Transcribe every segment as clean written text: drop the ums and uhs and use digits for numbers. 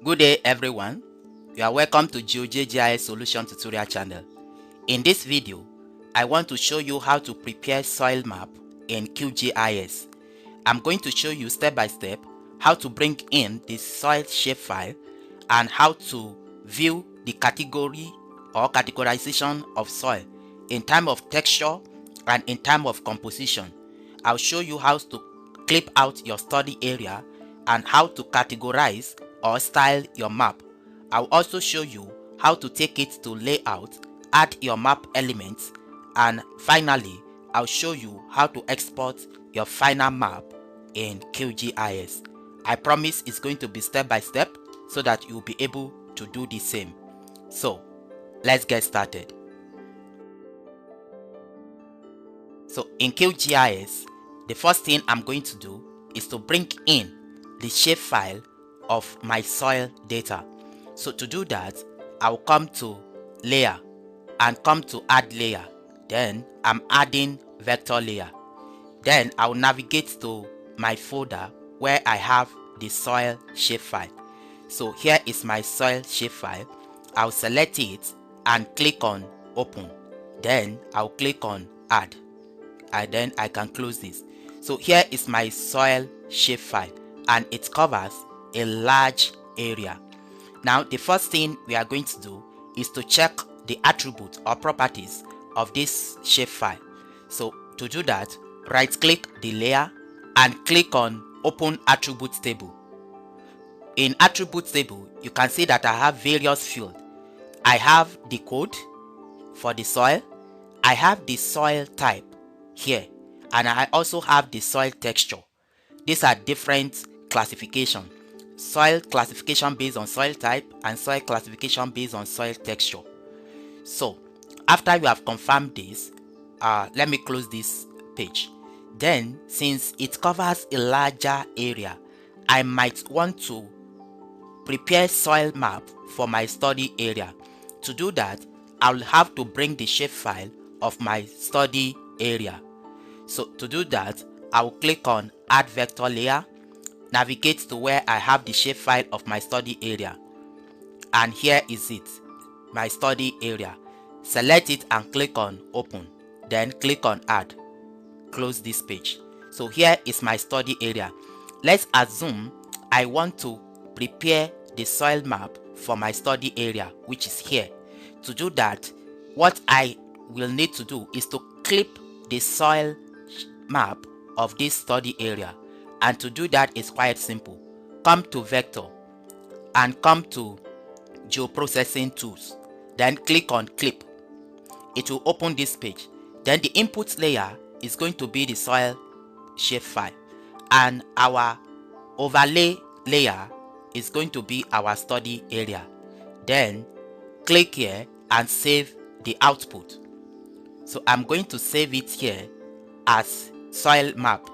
Good day everyone, you are welcome to QGIS solution tutorial channel. In this video, I want to show you how to prepare soil map in QGIS. I'm going to show you step by step how to bring in the soil shapefile and how to view the category or categorization of soil in terms of texture and in terms of composition. I'll show you how to clip out your study area and how to categorize or style your map. I'll also show you how to take it to layout, add your map elements, and finally I'll show you how to export your final map in QGIS. I promise it's going to be step by step so that you'll be able to do the same. So let's get started. So in QGIS, the first thing I'm going to do is to bring in the shapefile of my soil data. So to do that, I'll come to layer and come to add layer. Then I'm adding vector layer. Then I'll navigate to my folder where I have the soil shapefile. So here is my soil shapefile. I'll select it and click on open. Then I'll click on add. And then I can close this. So here is my soil shapefile and it covers a large area. Now the first thing we are going to do is to check the attributes or properties of this shapefile. So to do that, right click the layer and click on open attributes table. In attributes table, you can see that I have various fields. I have the code for the soil, I have the soil type here, and I also have the soil texture. These are different classification: soil classification based on soil type and soil classification based on soil texture. So after you have confirmed this, let me close this page. Then since it covers a larger area, I might want to prepare soil map for my study area. To do that, I'll have to bring the shapefile of my study area. So to do that, I'll click on add vector layer, navigate to where I have the shapefile of my study area, and here is it, my study area. Select it and click on open, then click on add. Close this page. So here is my study area. Let's assume I want to prepare the soil map for my study area, which is here. To do that, what I will need to do is to clip the soil map of this study area, and to do that is quite simple. Come to vector and come to geoprocessing tools, then click on clip. It will open this page. Then the input layer is going to be the soil shapefile, and our overlay layer is going to be our study area. Then click here and save the output. So I'm going to save it here as soil map.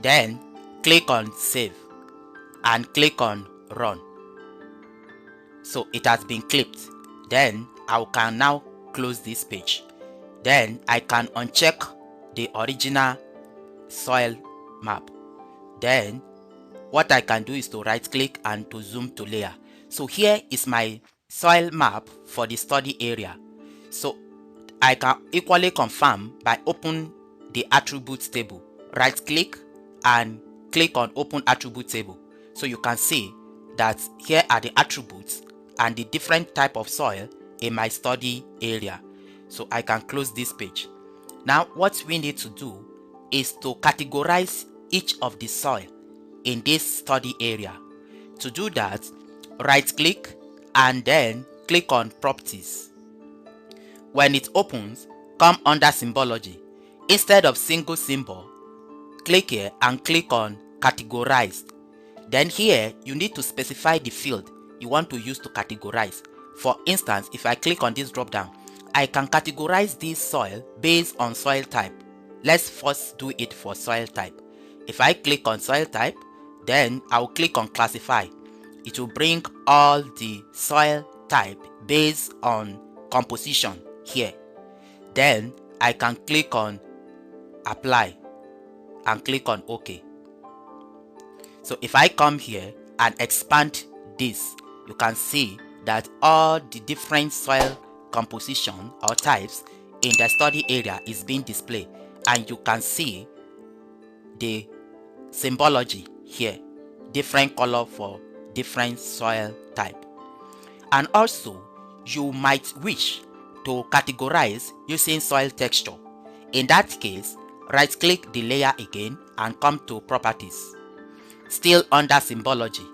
Then click on save and click on run. So it has been clipped. Then I can now close this page. Then I can uncheck the original soil map. Then what I can do is to right click and to zoom to layer. So here is my soil map for the study area. So I can equally confirm by open the attributes table. Right click and click on open attribute table. So you can see that here are the attributes and the different type of soil in my study area. So I can close this page. Now what we need to do is to categorize each of the soil in this study area. To do that, right click and then click on properties. When it opens, come under symbology. Instead of single symbol, click here and click on categorized. Then here you need to specify the field you want to use to categorize. For instance, if I click on this drop down, I can categorize this soil based on soil type. Let's first do it for soil type. If I click on soil type, then I'll click on classify. It will bring all the soil type based on composition here. Then I can click on apply. and click on OK. So if I come here and expand this, you can see that all the different soil composition or types in the study area is being displayed, and you can see the symbology here, different color for different soil type. And also you might wish to categorize using soil texture. In that case, right click the layer again and come to properties, still under symbology.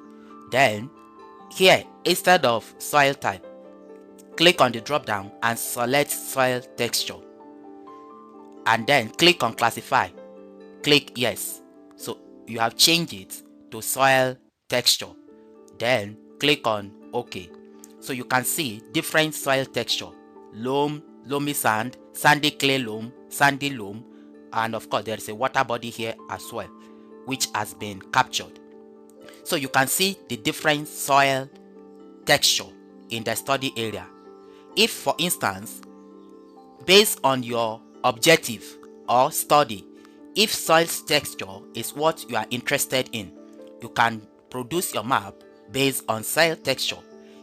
Then here, instead of soil type, click on the drop down and select soil texture, and then click on classify, click yes. So you have changed it to soil texture, then click on OK. So you can see different soil texture: loam, loamy sand, sandy clay loam, sandy loam, and of course there is a water body here as well, which has been captured. So you can see the different soil texture in the study area. If for instance, based on your objective or study, if soil texture is what you are interested in, you can produce your map based on soil texture.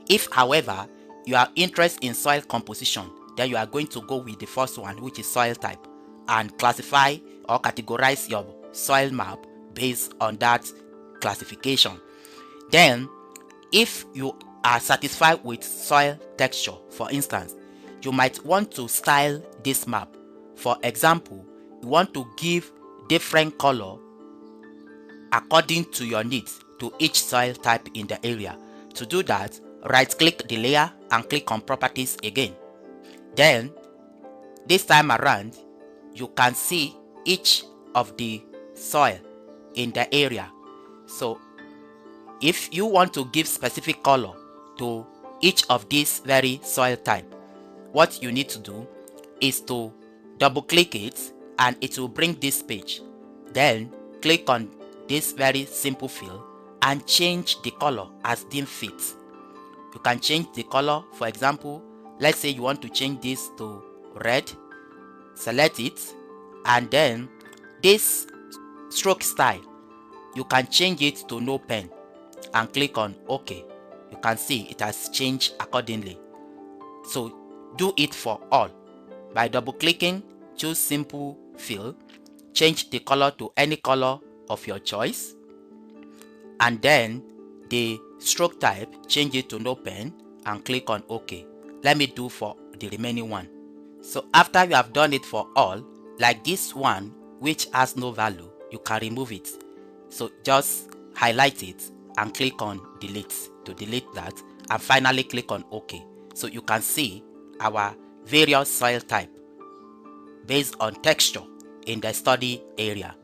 If however you are interested in soil composition, then you are going to go with the first one, which is soil type, and classify or categorize your soil map based on that classification. Then if you are satisfied with soil texture, for instance, you might want to style this map. For example, you want to give different color according to your needs to each soil type in the area. To do that, right click the layer and click on properties again. Then this time around, you can see each of the soil in the area. So if you want to give specific color to each of these very soil type, what you need to do is to double click it and it will bring this page. Then click on this very simple fill and change the color as deemed fit. You can change the color. For example, let's say you want to change this to red. Select it, and then this stroke style, you can change it to no pen and click on OK. You can see it has changed accordingly. So do it for all. By double clicking, choose simple fill, change the color to any color of your choice, and then the stroke type, change it to no pen and click on OK. Let me do for the remaining one. So after you have done it for all, like this one which has no value, you can remove it. So just highlight it and click on delete to delete that, and finally click on OK. So you can see our various soil type based on texture in the study area.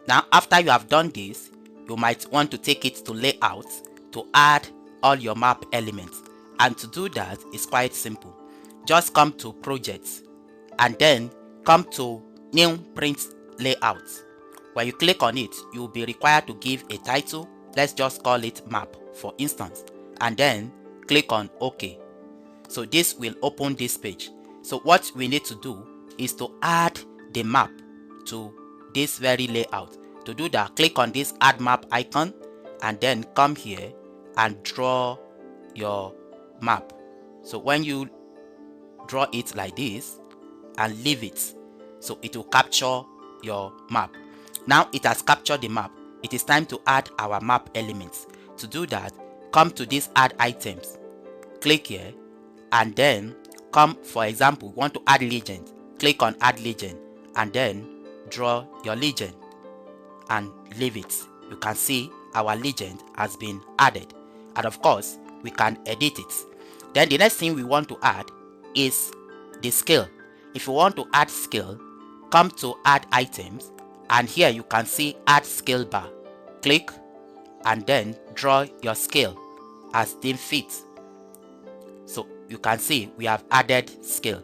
Now after you have done this, you might want to take it to layout to add all your map elements, and to do that is quite simple. Just come to projects and then come to new print layout. When you click on it, you will be required to give a title. Let's just call it map for instance, and then click on OK. So this will open this page. So what we need to do is to add the map to this very layout. To do that, click on this add map icon and then come here and draw your map. So when you draw it like this and leave it, so it will capture your map. Now it has captured the map. It is time to add our map elements. To do that, come to this add items, click here, and then come, for example, you want to add legend, click on add legend and then draw your legend and leave it. You can see our legend has been added, and of course we can edit it. Then the next thing we want to add is the scale. If you want to add scale, come to add items, and here you can see add scale bar. Click and then draw your scale as deemed fit. So you can see we have added scale.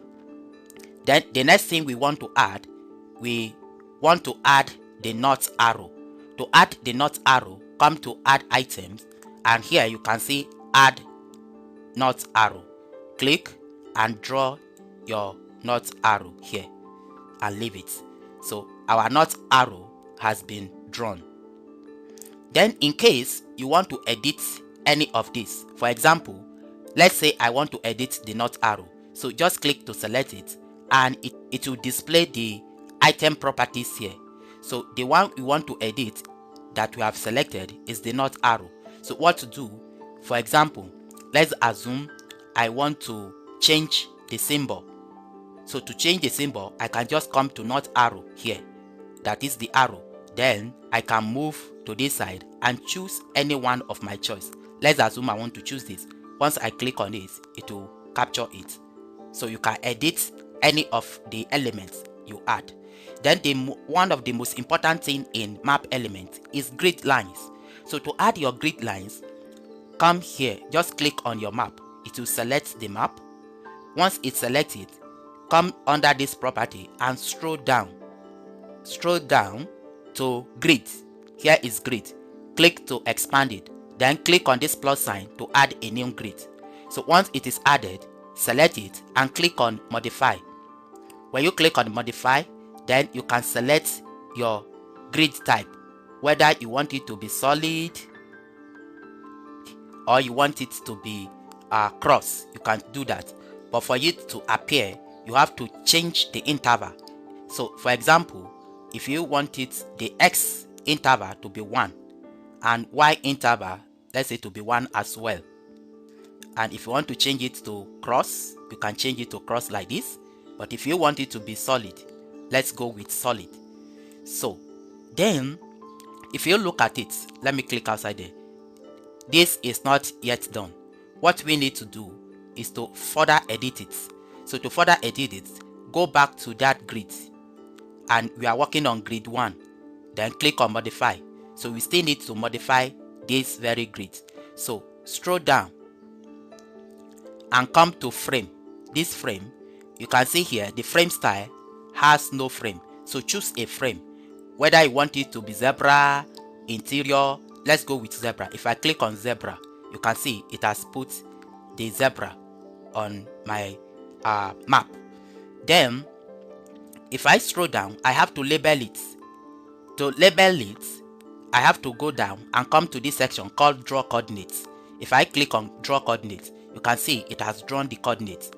Then the next thing we want to add the north arrow. To add the north arrow, come to add items, and here you can see add north arrow. Click and draw your north arrow here and leave it. So our north arrow has been drawn. Then in case you want to edit any of this, for example, let's say I want to edit the north arrow. So just click to select it, and it will display the item properties here. So the one we want to edit that we have selected is the north arrow. So what to do, for example, let's assume I want to change the symbol. So to change the symbol, I can just come to north arrow here, that is the arrow. Then I can move to this side and choose any one of my choice. Let's assume I want to choose this. Once I click on it, it will capture it. So you can edit any of the elements you add. Then one of the most important thing in map element is grid lines. So to add your grid lines, come here, just click on your map. It will select the map. Once it's selected, come under this property and scroll down to grid. Here is grid. Click to expand it. Then click on this plus sign to add a new grid. So once it is added, select it and click on modify. When you click on modify, then you can select your grid type, whether you want it to be solid or you want it to be cross. You can do that, but for it to appear, you have to change the interval. So for example, if you want it the x interval to be 1 and y interval, let's say, to be 1 as well, and if you want to change it to cross, you can change it to cross like this. But if you want it to be solid, let's go with solid. So then if you look at it, let me click outside there. This is not yet done. What we need to do is to further edit it. So to further edit it, go back to that grid, and we are working on grid 1. Then click on modify. So we still need to modify this very grid. So scroll down and come to frame. This frame, you can see here the frame style has no frame. So choose a frame, whether you want it to be zebra, interior. Let's go with zebra. If I click on zebra, you can see it has put the zebra on my map. Then if I scroll down, I have to label it. To label it, I have to go down and come to this section called draw coordinates. If I click on draw coordinates, you can see it has drawn the coordinates.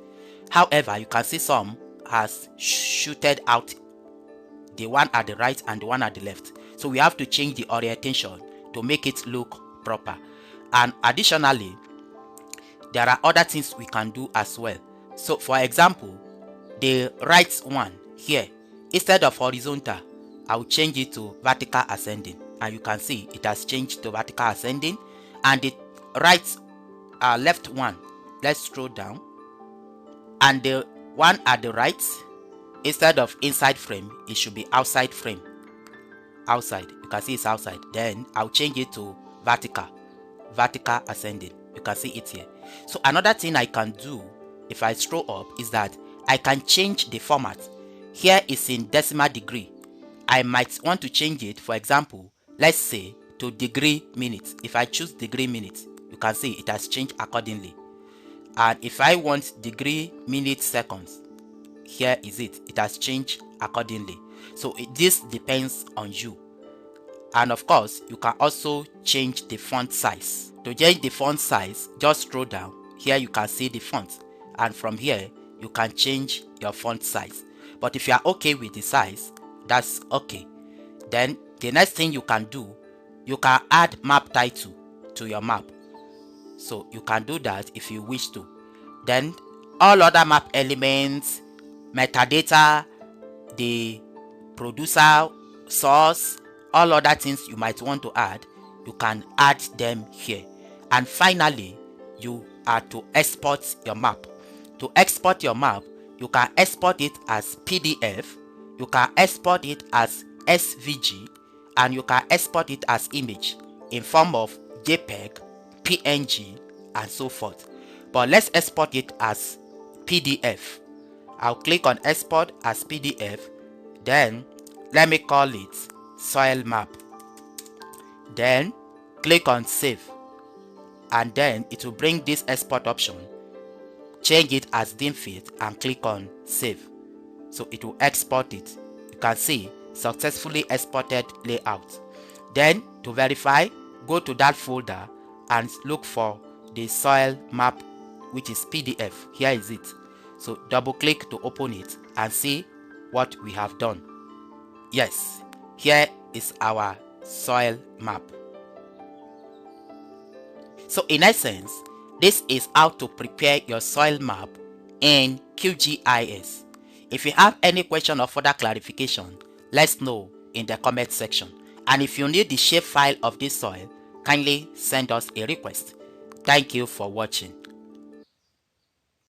However, you can see some has shooted out, the one at the right and the one at the left. So we have to change the orientation to make it look proper. And additionally, there are other things we can do as well. So for example, the right one here, instead of horizontal, I will change it to vertical ascending, and you can see it has changed to vertical ascending. And the right left one, let's scroll down, and the one at the right, instead of inside frame, it should be outside frame. Outside, you can see it's outside. Then I'll change it to vertical ascending. You can see it here. So another thing I can do if I scroll up is that I can change the format. Here is in decimal degree. I might want to change it, for example, let's say to degree minutes. If I choose degree minutes, you can see it has changed accordingly. And if I want degree minutes seconds, here is it has changed accordingly. So this depends on you. And of course, you can also change the font size. To change the font size, just scroll down. Here you can see the font, and from here you can change your font size. But if you are okay with the size, that's okay. Then the next thing you can do, you can add map title to your map. So you can do that if you wish to. Then all other map elements, metadata, the producer, source, all other things you might want to add, you can add them here. And finally, you are to export your map. To export your map, you can export it as PDF, you can export it as SVG, and you can export it as image in form of JPEG, PNG, and so forth. But let's export it as PDF. I'll click on export as PDF. Then let me call it soil map. Then click on save, and then it will bring this export option. Change it as dim fit and click on save. So it will export it. You can see successfully exported layout. Then to verify, go to that folder and look for the soil map, which is PDF. Here is it. So double click to open it and see what we have done. Yes, here is our soil map. So in essence, this is how to prepare your soil map in QGIS. If you have any question or further clarification, let's know in the comment section. And if you need the shapefile of this soil, kindly send us a request. Thank you for watching.